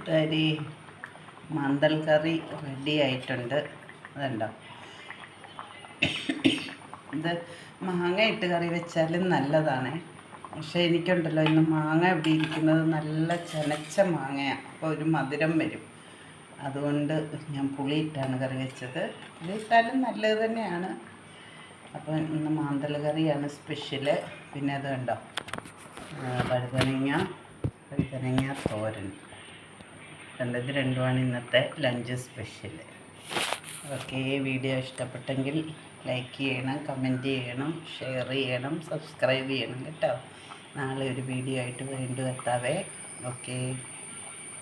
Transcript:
കൂട്ടുകാരി മാന്തൽ കറി റെഡി ആയിട്ടുണ്ട്. അതുണ്ടോ, ഇത് മാങ്ങ ഇട്ട് കറി വെച്ചാലും നല്ലതാണ്. പക്ഷേ എനിക്കുണ്ടല്ലോ ഇന്ന് മാങ്ങ ഇവിടെ ഇരിക്കുന്നത് നല്ല ചനച്ച മാങ്ങയാണ്, അപ്പോൾ ഒരു മധുരം വരും. അതുകൊണ്ട് ഞാൻ പുളിയിട്ടാണ് കറി വെച്ചത്. പുളിയിട്ടാലും നല്ലത് തന്നെയാണ്. അപ്പോൾ ഇന്ന് മാന്തൽ കറിയാണ് സ്പെഷ്യല്. പിന്നെ അത് കണ്ടോ, വഴുതനങ്ങ തോരൻ കണ്ടത്. രണ്ടുമാണ് ഇന്നത്തെ ലഞ്ച് സ്പെഷ്യൽ. ഓക്കെ, വീഡിയോ ഇഷ്ടപ്പെട്ടെങ്കിൽ ലൈക്ക് ചെയ്യണം, കമൻറ്റ് ചെയ്യണം, ഷെയർ ചെയ്യണം, സബ്സ്ക്രൈബ് ചെയ്യണം കേട്ടോ. നാളെ ഒരു വീഡിയോ ആയിട്ട് വീണ്ടും എത്താവേ. ഓക്കെ.